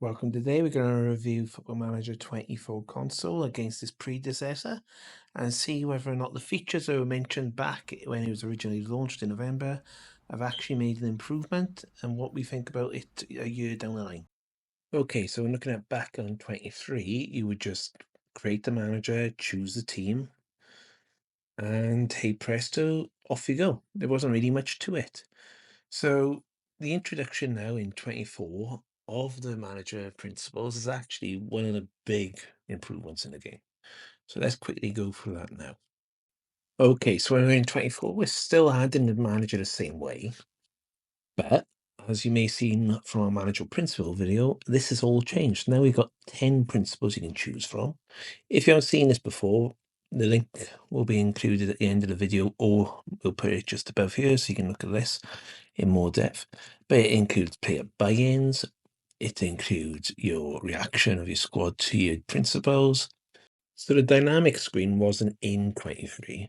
Welcome. Today we're going to review Football Manager 24 Console against its predecessor and see whether or not the features that were mentioned back when it was originally launched in November have actually made an improvement and what we think about it a year down the line. Okay, so when looking at back on 23, you would just create the manager, choose the team, and hey presto, off you go. There wasn't really much to it. So the introduction now in 24 of the manager principles is actually one of the big improvements in the game. So let's quickly go through that now. Okay, so when we're in 24, we're still adding the manager the same way, but as you may have seen from our manager principle video, this has all changed. Now we've got 10 principles you can choose from. If you haven't seen this before, the link will be included at the end of the video, or we'll put it just above here so you can look at this in more depth. But it includes player buy-ins, it includes your reaction of your squad to your principles. So the dynamic screen wasn't in 23.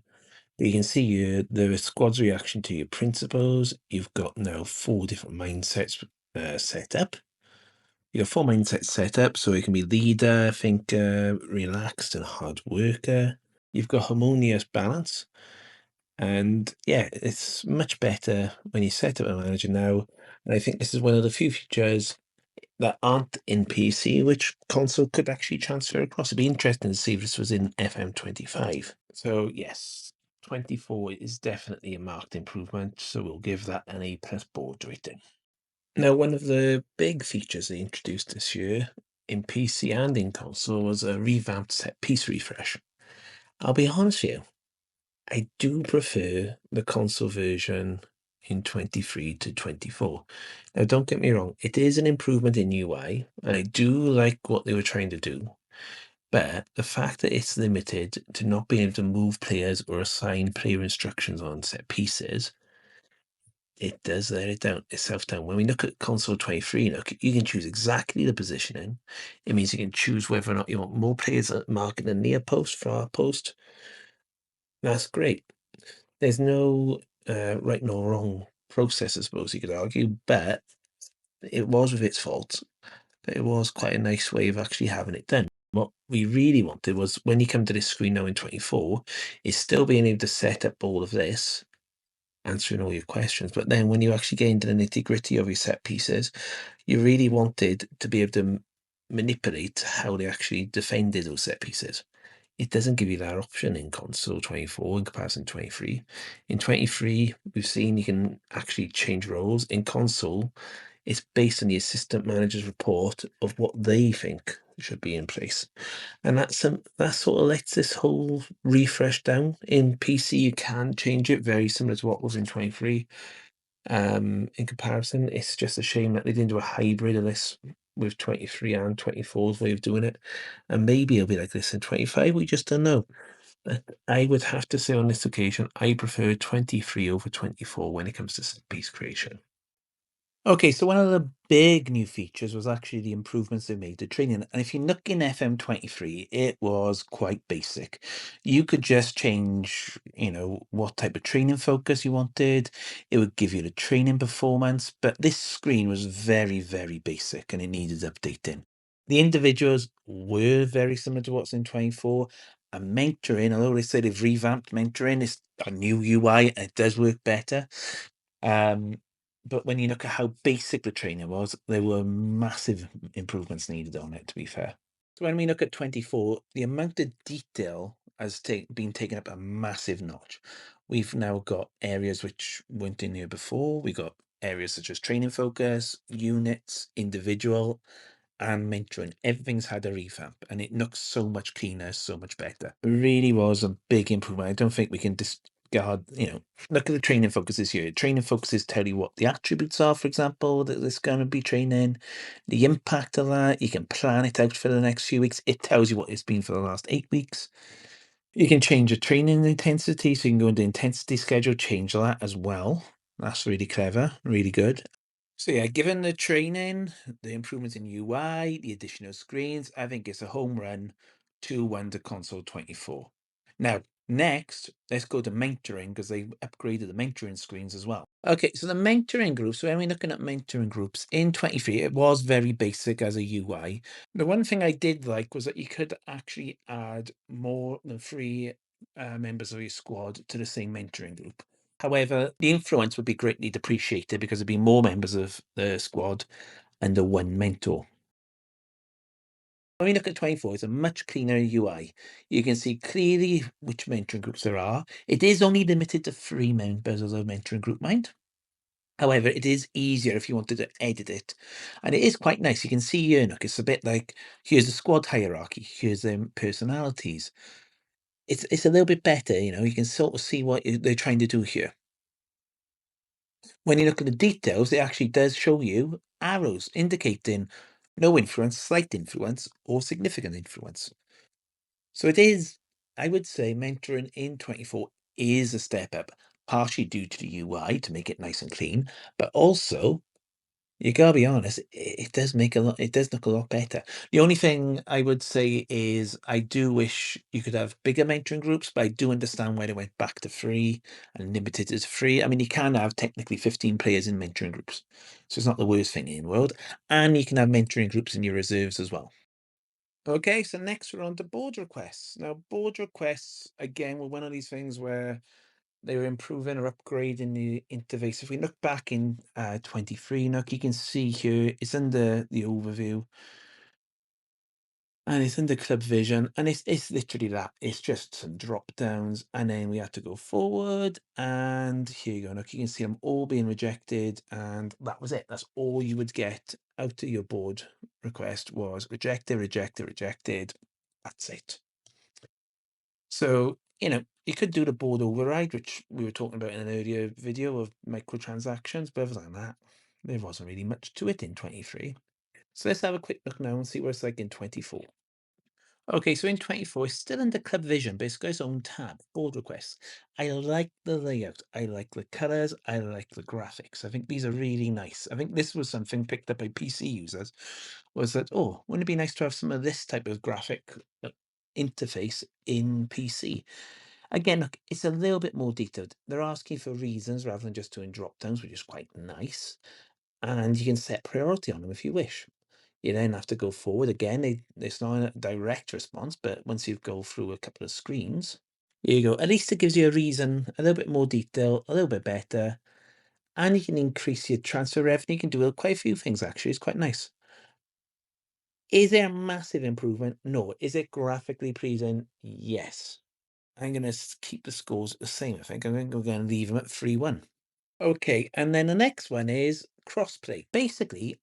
But you can see here the squad's reaction to your principles. You've got now 4 different mindsets set up. You got 4 mindsets set up, so it can be leader, thinker, relaxed, and hard worker. You've got harmonious balance. And yeah, it's much better when you set up a manager now. And I think this is one of the few features that aren't in PC, which console could actually transfer across. It'd be interesting to see if this was in FM25. So yes, 24 is definitely a marked improvement. So we'll give that an A+ board rating. Now, one of the big features they introduced this year in PC and in console was a revamped set piece refresh. I'll be honest with you, I do prefer the console version in 23 to 24. Now, don't get me wrong, it is an improvement in UI, and I do like what they were trying to do. But the fact that it's limited to not being able to move players or assign player instructions on set pieces, it does let it down itself down. When we look at console 23, look, you can choose exactly the positioning. It means you can choose whether or not you want more players marking the near post, far post. That's great. There's no right nor wrong process, I suppose you could argue, but it was with its faults. But it was quite a nice way of actually having it done. What we really wanted was when you come to this screen now in 24, is still being able to set up all of this, answering all your questions. But then when you actually get into the nitty gritty of your set pieces, you really wanted to be able to manipulate how they actually defended those set pieces. It doesn't give you that option in console 24 in comparison to 23. In 23, we've seen you can actually change roles. In console, it's based on the assistant manager's report of what they think should be in place. And that sort of lets this whole refresh down. In PC, you can change it very similar to what was in 23. In comparison, it's just a shame that they didn't do a hybrid of this with 23 and 24's way of doing it. And maybe it'll be like this in 25, we just don't know. But I would have to say on this occasion, I prefer 23 over 24 when it comes to set piece creation. Okay, so one of the big new features was actually the improvements they made to training. And if you look in FM23, it was quite basic. You could just change, what type of training focus you wanted. It would give you the training performance, but this screen was very, very basic and it needed updating. The individuals were very similar to what's in 24. And mentoring, although they say they've revamped mentoring, it's a new UI and it does work better. But when you look at how basic the training was, there were massive improvements needed on it, to be fair. So when we look at 24, the amount of detail has been taken up a massive notch. We've now got areas which weren't in here before. We got areas such as training focus, units, individual, and mentoring. Everything's had a revamp and it looks so much cleaner, so much better. It really was a big improvement. I don't think we can discard, look at the training focuses here. Training focuses tell you what the attributes are, for example, that it's going to be training, the impact of that. You can plan it out for the next few weeks. It tells you what it's been for the last 8 weeks. You can change the training intensity, so you can go into intensity schedule, change that as well. That's really clever, really good. So yeah, given the training, the improvements in UI, the additional screens, I think it's a home run 2-1 to console 24. Now, Next, let's go to mentoring because they upgraded the mentoring screens as well. Okay, so the mentoring groups, so when we're looking at mentoring groups in 23, it was very basic as a UI. The one thing I did like was that you could actually add more than three members of your squad to the same mentoring group. However, the influence would be greatly depreciated because there'd be more members of the squad under one mentor. When we look at 24, it's a much cleaner UI. You can see clearly which mentoring groups there are. It is only limited to 3 members of the mentoring group, mind. However, it is easier if you wanted to edit it. And it is quite nice. You can see here, look, it's a bit like, here's the squad hierarchy, here's their personalities. It's a little bit better, you can sort of see what they're trying to do here. When you look at the details, it actually does show you arrows indicating no influence, slight influence, or significant influence. So it is, I would say, mentoring in 24 is a step up, partially due to the UI to make it nice and clean, but also, you gotta be honest, it does make a lot, it does look a lot better. The only thing I would say is I do wish you could have bigger mentoring groups, but I do understand why they went back to 3 and limited it to 3. I mean, you can have technically 15 players in mentoring groups, so it's not the worst thing in the world. And you can have mentoring groups in your reserves as well. Okay, so next we're on to board requests. Now, board requests, again, were one of these things where they were improving or upgrading the interface. If we look back in 23, look, you can see here, it's under the overview and it's under club vision, and it's literally that. It's just some drop downs, and then we have to go forward, and here you go. Look, you can see them all being rejected, and that was it. That's all you would get out of your board request was rejected, rejected, rejected. That's it. So, you could do the board override, which we were talking about in an earlier video of microtransactions, but other than that, there wasn't really much to it in 23. So let's have a quick look now and see what it's like in 24. Okay, so in 24, it's still under Club Vision, but it's got its own tab, board requests. I like the layout. I like the colors. I like the graphics. I think these are really nice. I think this was something picked up by PC users, was that, oh, wouldn't it be nice to have some of this type of graphic interface in PC? Again, look, it's a little bit more detailed. They're asking for reasons rather than just doing drop downs, which is quite nice. And you can set priority on them if you wish. You then have to go forward again. It's not a direct response, but once you go through a couple of screens, here you go. At least it gives you a reason, a little bit more detail, a little bit better, and you can increase your transfer revenue. You can do quite a few things actually. It's quite nice. Is there a massive improvement? No. Is it graphically pleasing? Yes. I'm going to keep the scores the same, I think. I'm going to leave them at 3-1. Okay, and then the next one is crossplay. Basically,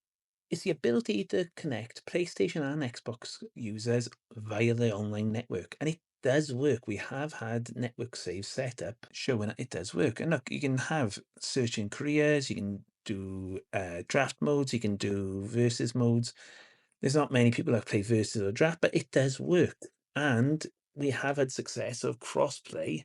it's the ability to connect PlayStation and Xbox users via the online network. And it does work. We have had network saves set up showing that it does work. And look, you can have searching careers, you can do draft modes, you can do versus modes. There's not many people that play versus or draft, but it does work. And we have had success of crossplay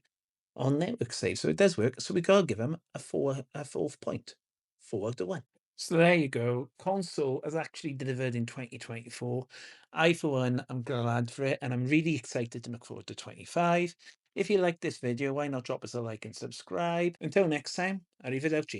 on network save. So it does work. So we gotta give them a 4th point. 4 out of 1. So there you go. Console has actually delivered in 2024. I, for one, am glad for it, and I'm really excited to look forward to 25. If you like this video, why not drop us a like and subscribe? Until next time, arrivederci.